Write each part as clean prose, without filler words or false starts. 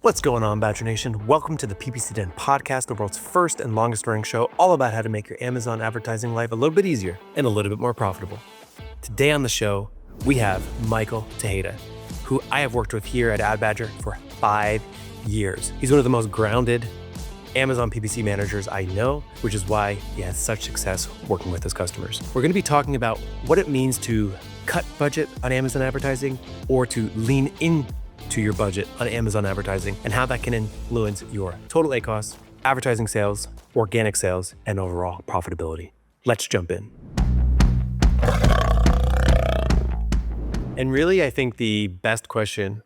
What's going on, Badger Nation? Welcome to the PPC Den podcast, the world's first and longest running show all about how to make your Amazon advertising life a little bit easier and a little bit more profitable. Today on the show, we have Michael Tejeda, who I have worked with here at Ad Badger for 5 years. He's one of the most grounded Amazon PPC managers I know, which is why he has such success working with his customers. We're going to be talking about what it means to cut budget on Amazon advertising or to lean into your budget on Amazon advertising and how that can influence your total ACOS, advertising sales, organic sales, and overall profitability. Let's jump in. And really, I think the best question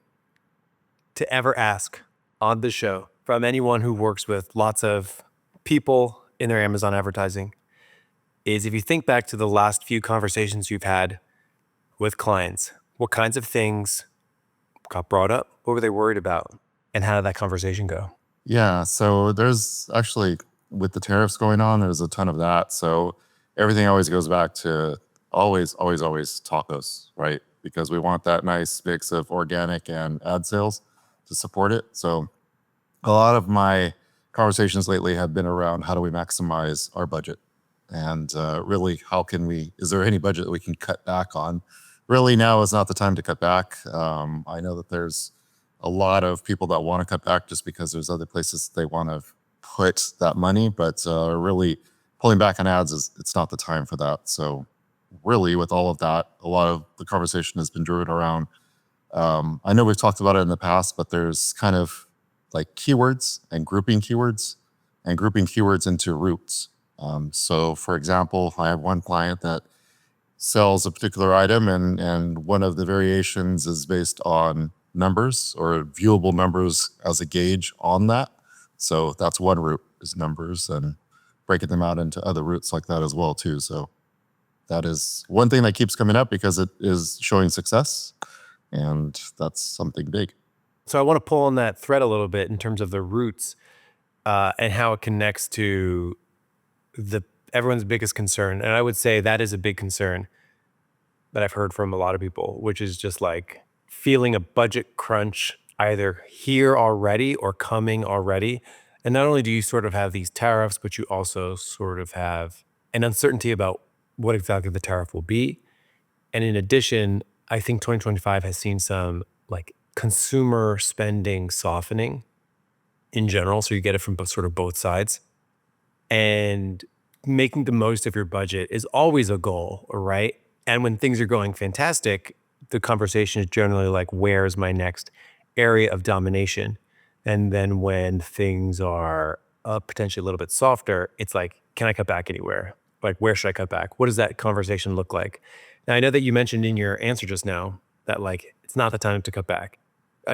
to ever ask on the show from anyone who works with lots of people in their Amazon advertising is, if you think back to the last few conversations you've had with clients, what kinds of things got brought up? What were they worried about? And how did that conversation go? Yeah, so there's actually, with the tariffs going on, there's a ton of that. So everything always goes back to always tacos, right? Because we want that nice mix of organic and ad sales to support it. So a lot of my conversations lately have been around how do we maximize our budget? And really, is there any budget that we can cut back on? Really, now is not the time to cut back. I know that there's a lot of people that want to cut back just because there's other places they want to put that money, but really pulling back on ads, it's not the time for that. So really, with all of that, a lot of the conversation has been driven around, I know we've talked about it in the past, but there's kind of like keywords and grouping keywords into routes. So for example, I have one client that sells a particular item and one of the variations is based on numbers or viewable numbers as a gauge on that. So that's one route, is numbers, and breaking them out into other routes like that as well too. So that is one thing that keeps coming up because it is showing success, and that's something big. So I want to pull on that thread a little bit in terms of the roots and how it connects to everyone's biggest concern. And I would say that is a big concern that I've heard from a lot of people, which is just like feeling a budget crunch either here already or coming already. And not only do you sort of have these tariffs, but you also sort of have an uncertainty about what exactly the tariff will be. And in addition, I think 2025 has seen some like consumer spending softening in general. So you get it from both sides. And making the most of your budget is always a goal, right? And when things are going fantastic, the conversation is generally like, where's my next area of domination? And then when things are potentially a little bit softer, it's like, can I cut back anywhere? Like, where should I cut back? What does that conversation look like? Now, I know that you mentioned in your answer just now that like, it's not the time to cut back.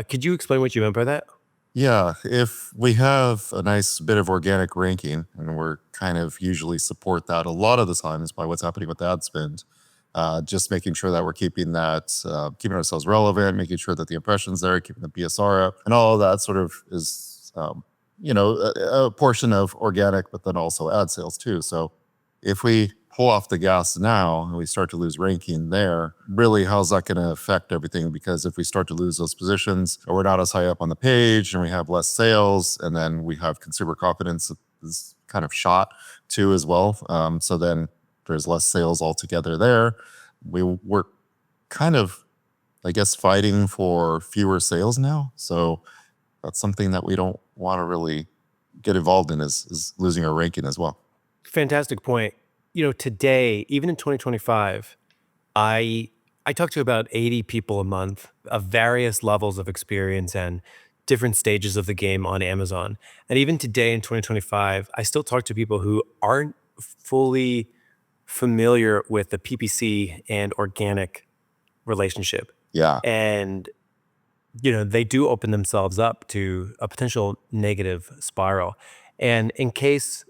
Could you explain what you meant by that? Yeah, if we have a nice bit of organic ranking, and we're kind of usually support that a lot of the time is by what's happening with ad spend, just making sure that we're keeping ourselves relevant, making sure that the impressions there, keeping the BSR up, and all of that sort of is, a portion of organic, but then also ad sales too. So if we pull off the gas now and we start to lose ranking there, really how's that going to affect everything? Because if we start to lose those positions, or we're not as high up on the page and we have less sales, and then we have consumer confidence is kind of shot too as well. So then there's less sales altogether there. We're kind of, I guess, fighting for fewer sales now. So that's something that we don't want to really get involved in is losing our ranking as well. Fantastic point. Today, even in 2025, I talk to about 80 people a month of various levels of experience and different stages of the game on Amazon. And even today in 2025, I still talk to people who aren't fully familiar with the PPC and organic relationship. Yeah. And, they do open themselves up to a potential negative spiral. And in case,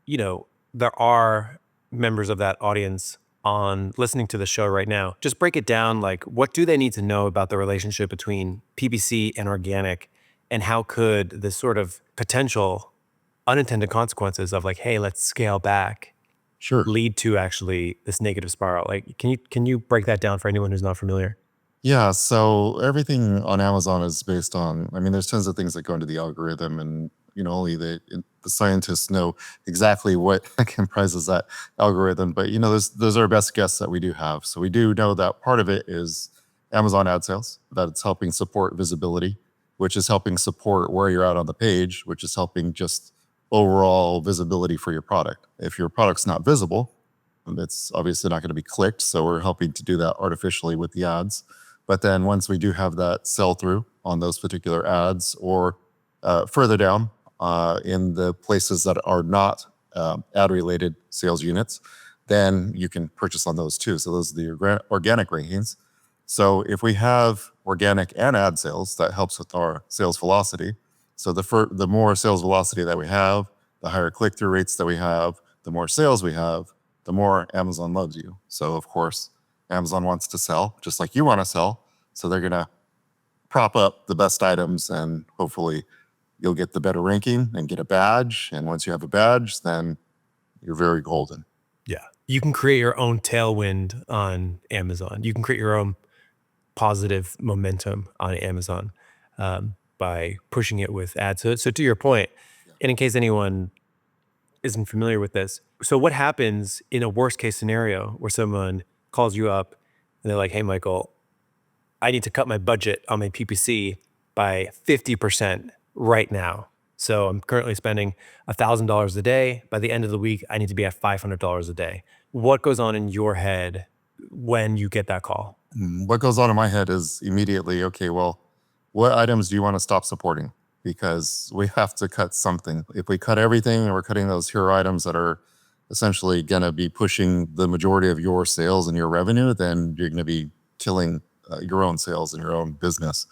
there are members of that audience on listening to the show right now, just break it down. Like, what do they need to know about the relationship between PPC and organic, and how could this sort of potential unintended consequences of like, hey, let's scale back, Sure. lead to actually this negative spiral? Like, can you break that down for anyone who's not familiar? Yeah, so everything on Amazon is based on, I mean, there's tons of things that go into the algorithm, and only the scientists know exactly what comprises that algorithm. But those are our best guess that we do have. So we do know that part of it is Amazon ad sales, that it's helping support visibility, which is helping support where you're at on the page, which is helping just overall visibility for your product. If your product's not visible, it's obviously not going to be clicked. So we're helping to do that artificially with the ads. But then once we do have that sell through on those particular ads, or further down in the places that are not ad related sales units, then you can purchase on those too. So those are the organic rankings. So if we have organic and ad sales, that helps with our sales velocity. So the more sales velocity that we have, the higher click through rates that we have, the more sales we have, the more Amazon loves you. So of course, Amazon wants to sell just like you want to sell. So they're going to prop up the best items, and hopefully you'll get the better ranking and get a badge. And once you have a badge, then you're very golden. Yeah. You can create your own tailwind on Amazon. You can create your own positive momentum on Amazon by pushing it with ads. So to your point, and in case anyone isn't familiar with this, so what happens in a worst case scenario where someone calls you up and they're like, "Hey, Michael, I need to cut my budget on my PPC by 50% right now. So I'm currently spending $1,000 a day. By the end of the week, I need to be at $500 a day." What goes on in your head when you get that call? What goes on in my head is immediately, okay, well, what items do you want to stop supporting? Because we have to cut something. If we cut everything and we're cutting those hero items that are essentially going to be pushing the majority of your sales and your revenue, then you're going to be killing your own sales and your own business.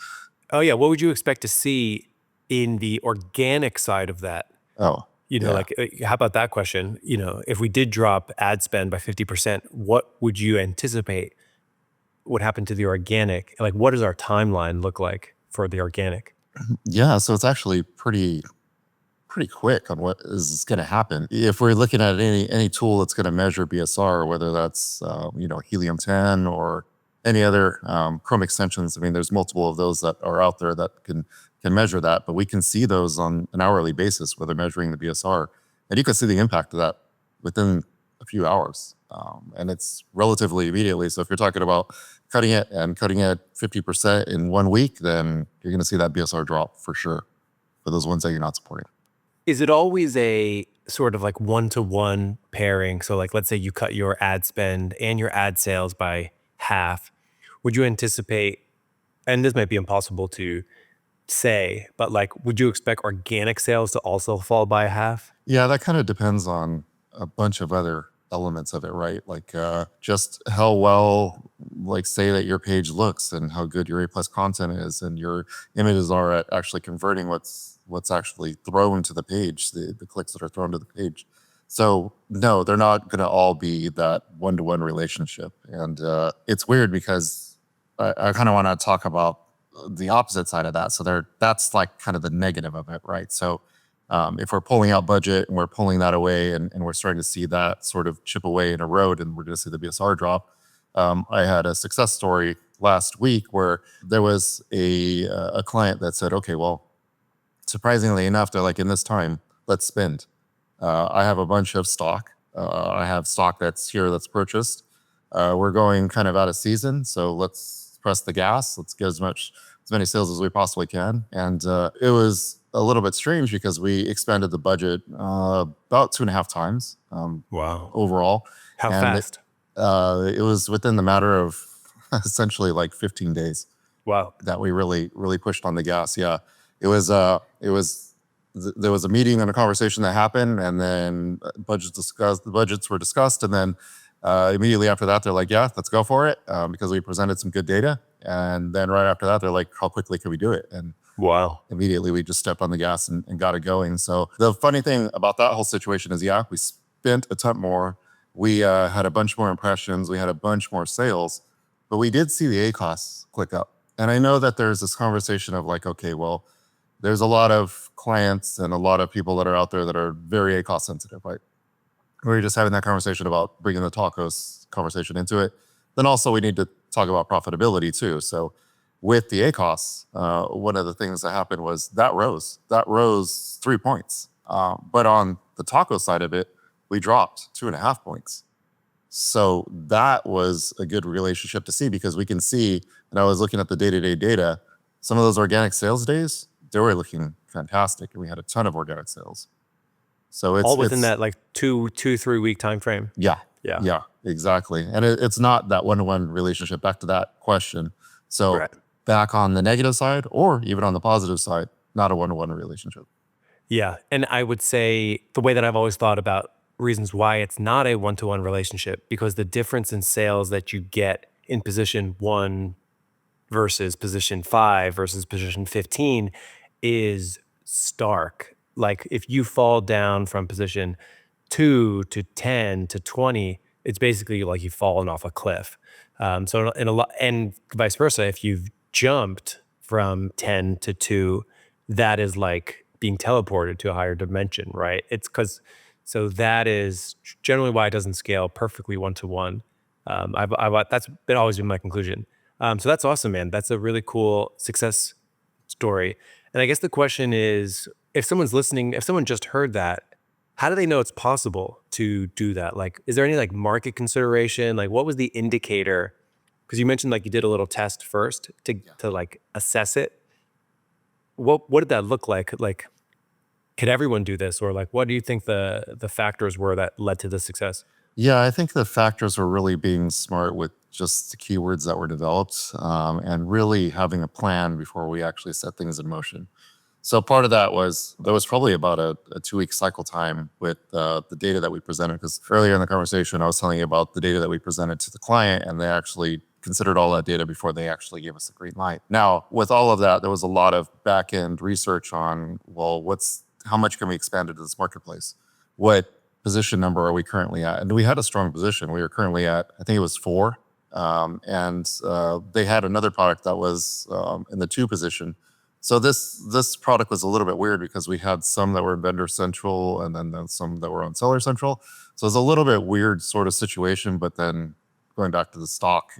Oh yeah, what would you expect to see in the organic side of that? Oh, yeah. Like, how about that question? If we did drop ad spend by 50%, what would you anticipate would happen to the organic? Like, what does our timeline look like for the organic? Yeah, so it's actually pretty quick on what is going to happen. If we're looking at any tool that's going to measure BSR, whether that's Helium 10 or any other Chrome extensions. I mean, there's multiple of those that are out there that can measure that, but we can see those on an hourly basis where they're measuring the BSR, and you can see the impact of that within a few hours, and it's relatively immediately. So if you're talking about cutting it 50% in 1 week, then you're going to see that BSR drop for sure for those ones that you're not supporting. Is it always a sort of like one-to-one pairing? So like, let's say you cut your ad spend and your ad sales by half. Would you anticipate, and this might be impossible to say, but like, would you expect organic sales to also fall by half? Yeah, that kind of depends on a bunch of other elements of it, right? Like just how well, like say that your page looks and how good your A plus content is and your images are at actually converting what's actually thrown to the page, the clicks that are thrown to the page. So no, they're not going to all be that one-to-one relationship. And it's weird because I kind of want to talk about the opposite side of that. So that's like kind of the negative of it, right? So if we're pulling out budget and we're pulling that away and we're starting to see that sort of chip away and erode and we're going to see the BSR drop. I had a success story last week where there was a client that said, okay, well, surprisingly enough, they're like, in this time, let's spend. I have a bunch of stock. I have stock that's here that's purchased. We're going kind of out of season, so let's press the gas. Let's get as many sales as we possibly can. And it was a little bit strange because we expanded the budget about 2.5 times Wow. overall. How And fast? it was within the matter of essentially like 15 days Wow. that we really pushed on the gas. Yeah, it was there was a meeting and a conversation that happened, and then the budgets were discussed, and then immediately after that, they're like, yeah, let's go for it, because we presented some good data. And then right after that, they're like, how quickly can we do it? And Wow. immediately we just stepped on the gas and got it going. So the funny thing about that whole situation is, yeah, we spent a ton more. We had a bunch more impressions. We had a bunch more sales, but we did see the ACOS click up. And I know that there's this conversation of like, okay, well, there's a lot of clients and a lot of people that are out there that are very ACOS sensitive, right? We were just having that conversation about bringing the tacos conversation into it. Then also we need to talk about profitability too. So with the ACOS, one of the things that happened was that rose 3 points. But on the taco side of it, we dropped 2.5 points. So that was a good relationship to see, because we can see, and I was looking at the day-to-day data, some of those organic sales days, they were looking fantastic, and we had a ton of organic sales. So all within that like 3 week time frame. yeah, exactly. And it's not that one-to-one relationship. Back to that question. So Right. back on the negative side, or even on the positive side, not a one-to-one relationship. Yeah. And I would say the way that I've always thought about reasons why it's not a one-to-one relationship, because the difference in sales that you get in position 1 versus position 5 versus position 15 is stark. Like if you fall down from position 2 to 10 to 20, it's basically like you've fallen off a cliff. So in a lot, and vice versa, if you've jumped from 10 to 2, that is like being teleported to a higher dimension, right? It's because, so that is generally why it doesn't scale perfectly one to one. That's been always been my conclusion. So that's awesome, man. That's a really cool success story. And I guess the question is, if someone's listening, if someone just heard that, how do they know it's possible to do that? Like, is there any like market consideration? Like, what was the indicator? Because you mentioned like you did a little test first to like assess it. What did that look like? Like, could everyone do this, or like, what do you think the factors were that led to the success? Yeah, I think the factors were really being smart with just the keywords that were developed, and really having a plan before we actually set things in motion. So part of that was there was probably about a 2-week cycle time with the data that we presented, because earlier in the conversation, I was telling you about the data that we presented to the client, and they actually considered all that data before they actually gave us the green light. Now, with all of that, there was a lot of back end research on, well, how much can we expand into this marketplace? What position number are we currently at? And we had a strong position. We were currently at, I think it was 4. And they had another product that was in the 2 position. So this product was a little bit weird, because we had some that were vendor central, and then some that were on seller central. So it's a little bit weird sort of situation. But then going back to the stock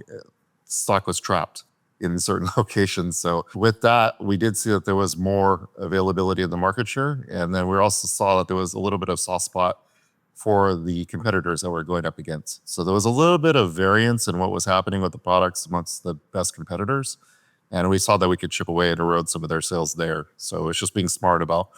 was trapped in certain locations. So with that, we did see that there was more availability in the market share. And then we also saw that there was a little bit of soft spot for the competitors that we're going up against. So there was a little bit of variance in what was happening with the products amongst the best competitors. And we saw that we could chip away and erode some of their sales there. So it's just being smart about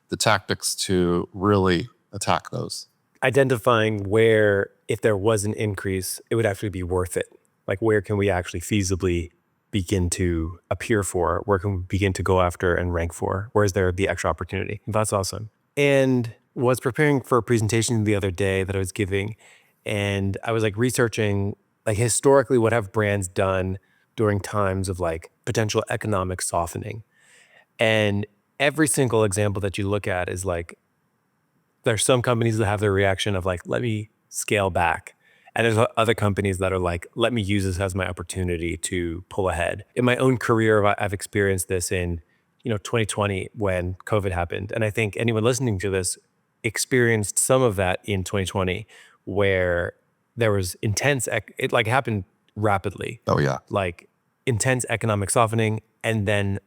the tactics to really attack those. Identifying where, if there was an increase, it would actually be worth it. Like, where can we actually feasibly begin to appear for? Where can we begin to go after and rank for? Where is there the extra opportunity? That's awesome. And was preparing for a presentation the other day that I was giving, and I was like researching, like, historically, what have brands done during times of like potential economic softening? And every single example that you look at is like, there's some companies that have their reaction of like, let me scale back. And there's other companies that are like, let me use this as my opportunity to pull ahead. In my own career, I've experienced this in, 2020 when COVID happened. And I think anyone listening to this experienced some of that in 2020, where there was intense, it like happened rapidly, Oh yeah. like intense economic softening. And then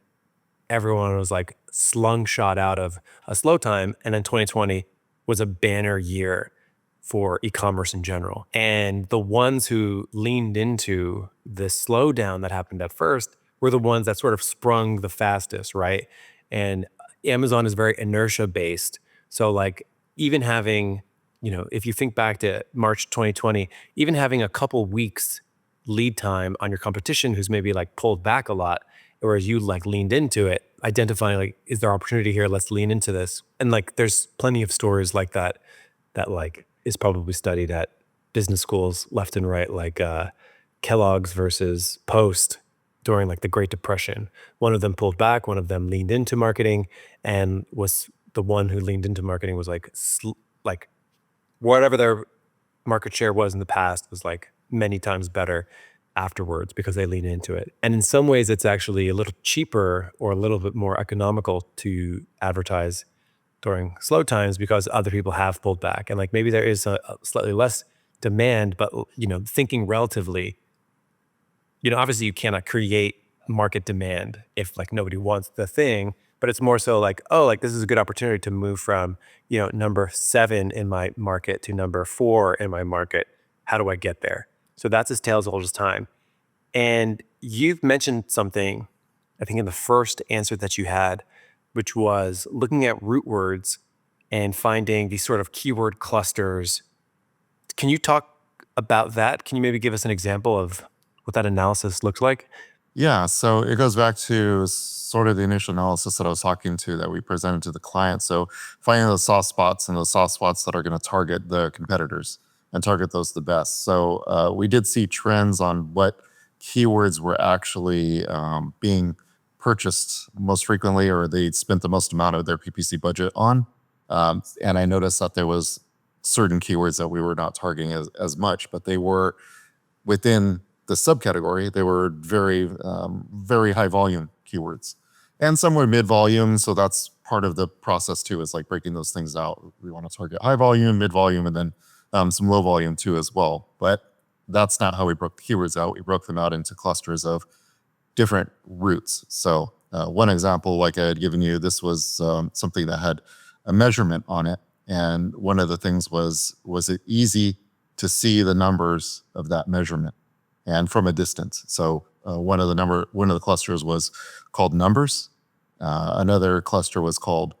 everyone was like slungshot out of a slow time. And then 2020 was a banner year for e-commerce in general. And the ones who leaned into the slowdown that happened at first were the ones that sort of sprung the fastest, right? And Amazon is very inertia based. So like, even having, if you think back to March 2020, even having a couple weeks lead time on your competition who's maybe like pulled back a lot, whereas you like leaned into it, identifying like, is there opportunity here? Let's lean into this. And like, there's plenty of stories like that like is probably studied at business schools left and right, like Kellogg's versus Post during like the Great Depression. One of them pulled back, one of them leaned into marketing, and was the one who leaned into marketing was like like whatever their market share was in the past was like many times better afterwards because they lean into it. And in some ways, it's actually a little cheaper or a little bit more economical to advertise during slow times because other people have pulled back. And like maybe there is a slightly less demand, but thinking relatively, obviously you cannot create market demand if like nobody wants the thing, but it's more so like, oh, like this is a good opportunity to move from, number 7 in my market to number 4 in my market. How do I get there? So that's as tale as old as time. And you've mentioned something, I think in the first answer that you had, which was looking at root words and finding these sort of keyword clusters. Can you talk about that? Can you maybe give us an example of what that analysis looked like? Yeah, so it goes back to sort of the initial analysis that I was talking to that we presented to the client. So finding those soft spots and those soft spots that are going to target the competitors and target those the best. So we did see trends on what keywords were actually being purchased most frequently, or they spent the most amount of their PPC budget on. And I noticed that there was certain keywords that we were not targeting as much, but they were within the subcategory. They were very high volume keywords, and some were mid volume. So that's part of the process too, is like breaking those things out. We want to target high volume, mid volume, and then some low volume too as well. But that's not how we broke the keywords out. We broke them out into clusters of different routes. So one example, like I had given you, this was something that had a measurement on it. And one of the things was it easy to see the numbers of that measurement and from a distance. So one of the clusters was called numbers. Another cluster was called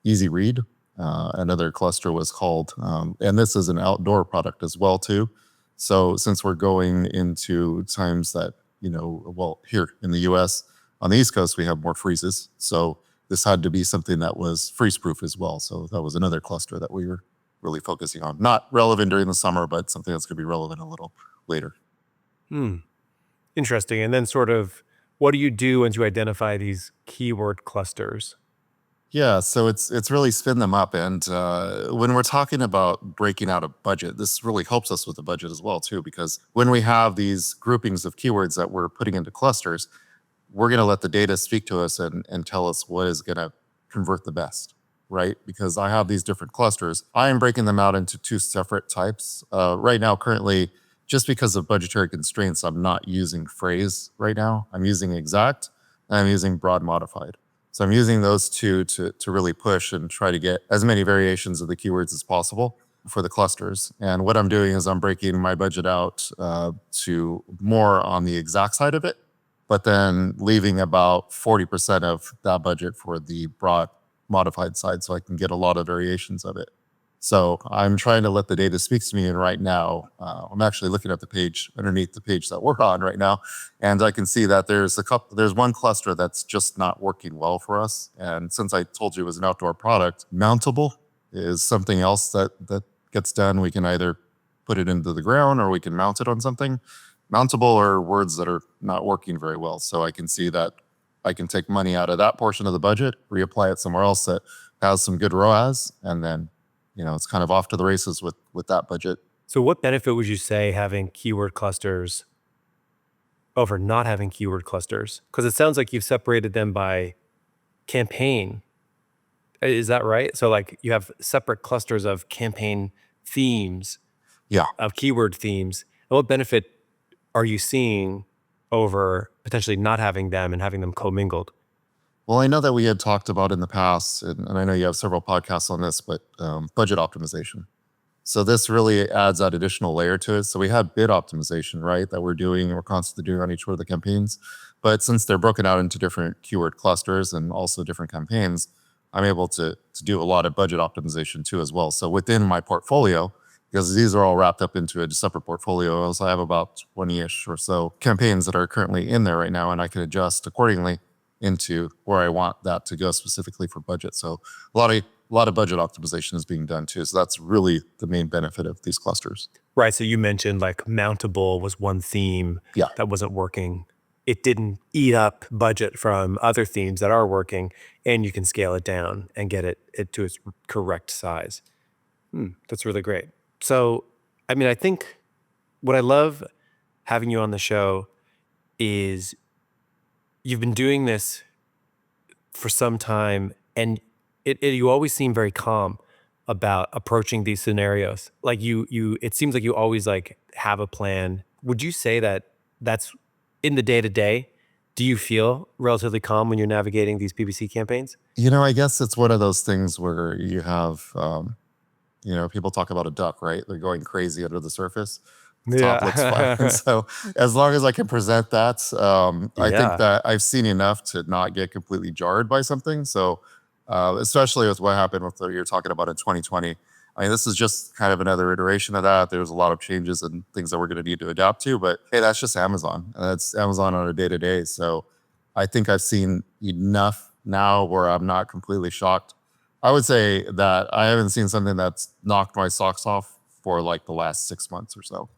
easy read. Another cluster was called, and this is an outdoor product as well too. So since we're going into times that, well, here in the US, on the East Coast, we have more freezes. So this had to be something that was freeze proof as well. So that was another cluster that we were really focusing on. Not relevant during the summer, but something that's going to be relevant a little later. Interesting. And then sort of, what do you do once you identify these keyword clusters? Yeah, so it's really spin them up, and when we're talking about breaking out a budget, this really helps us with the budget as well too, because when we have these groupings of keywords that we're putting into clusters, we're going to let the data speak to us and tell us what is going to convert the best, right? Because I have these different clusters. I am breaking them out into 2 separate types. Right now, currently, just because of budgetary constraints, I'm not using phrase right now. I'm using exact, and I'm using broad modified. So I'm using those 2 to really push and try to get as many variations of the keywords as possible for the clusters. And what I'm doing is I'm breaking my budget out to more on the exact side of it, but then leaving about 40% of that budget for the broad modified side so I can get a lot of variations of it. So I'm trying to let the data speak to me. And right now, I'm actually looking at the page underneath the page that we're on right now. And I can see that there's one cluster that's just not working well for us. And since I told you it was an outdoor product, mountable is something else that gets done. We can either put it into the ground or we can mount it on something. Mountable are words that are not working very well. So I can see that I can take money out of that portion of the budget, reapply it somewhere else that has some good ROAS, and then it's kind of off to the races with that budget. So what benefit would you say having keyword clusters over not having keyword clusters? Because it sounds like you've separated them by campaign. Is that right? So like you have separate clusters of campaign themes, Yeah. of keyword themes. And what benefit are you seeing over potentially not having them and having them commingled? Well, I know that we had talked about in the past, and I know you have several podcasts on this, but budget optimization. So this really adds that additional layer to it. So we have bid optimization, right, that we're constantly doing on each one of the campaigns. But since they're broken out into different keyword clusters and also different campaigns, I'm able to do a lot of budget optimization too as well. So within my portfolio, because these are all wrapped up into a separate portfolio, so I have about 20-ish or so campaigns that are currently in there right now, and I can adjust accordingly into where I want that to go specifically for budget. So a lot of budget optimization is being done too. So that's really the main benefit of these clusters. Right. So you mentioned like mountable was one theme Yeah. that wasn't working. It didn't eat up budget from other themes that are working, and you can scale it down and get it to its correct size. That's really great. So, I mean, I think what I love having you on the show is you've been doing this for some time, and you always seem very calm about approaching these scenarios. Like it seems like you always like have a plan. Would you say that that's in the day-to-day, do you feel relatively calm when you're navigating these PPC campaigns? I guess it's one of those things where you have, people talk about a duck, right? They're going crazy under the surface. The top looks fine. Yeah. So as long as I can present that, I think Yeah. that I've seen enough to not get completely jarred by something. So especially with what happened with what you're talking about in 2020. I mean, this is just kind of another iteration of that. There's a lot of changes and things that we're going to need to adapt to. But hey, that's just Amazon. And that's Amazon on a day to day. So I think I've seen enough now where I'm not completely shocked. I would say that I haven't seen something that's knocked my socks off for like the last 6 months or so.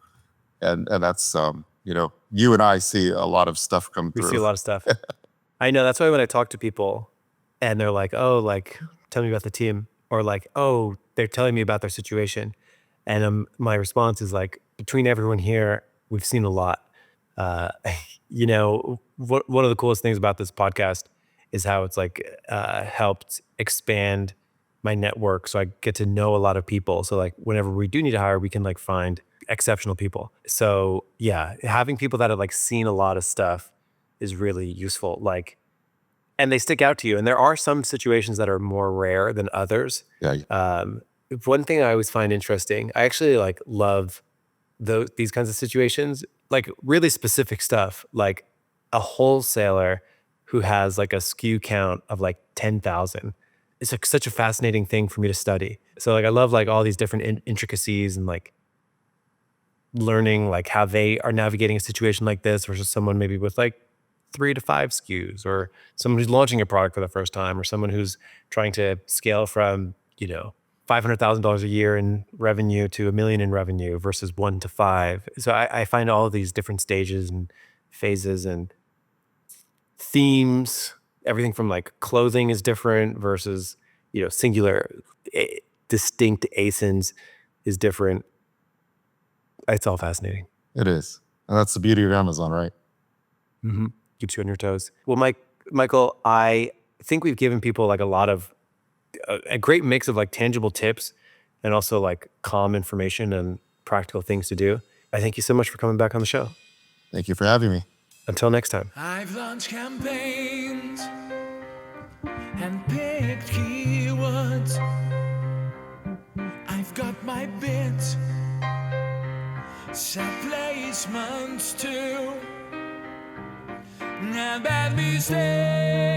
And that's you and I see a lot of stuff come We see through. a lot of stuff. I know. That's why when I talk to people and they're like, oh, like, tell me about the team, or like, oh, they're telling me about their situation. And my response is like, between everyone here, we've seen a lot. Uh, one of the coolest things about this podcast is how it's like helped expand my network. So I get to know a lot of people. So like whenever we do need to hire, we can like find exceptional people. So yeah, having people that have like seen a lot of stuff is really useful. Like, and they stick out to you. And there are some situations that are more rare than others. Yeah. One thing I always find interesting, I actually like love these kinds of situations, like really specific stuff, like a wholesaler who has like a SKU count of like 10,000. It's like such a fascinating thing for me to study. So like I love like all these different intricacies and like learning like how they are navigating a situation like this versus someone maybe with like 3 to 5 SKUs, or someone who's launching a product for the first time, or someone who's trying to scale from, $500,000 a year in revenue to $1 million in revenue versus 1 to 5. So I find all of these different stages and phases and themes, everything from like clothing is different versus, singular, distinct ASINs is different. It's all fascinating. It is. And that's the beauty of Amazon, right? Mm-hmm. Keeps you on your toes. Well, Michael, I think we've given people like a great mix of like tangible tips and also like calm information and practical things to do. I thank you so much for coming back on the show. Thank you for having me. Until next time. I've launched campaigns and picked keywords. I've got my bids, set placements too. And bad mistakes.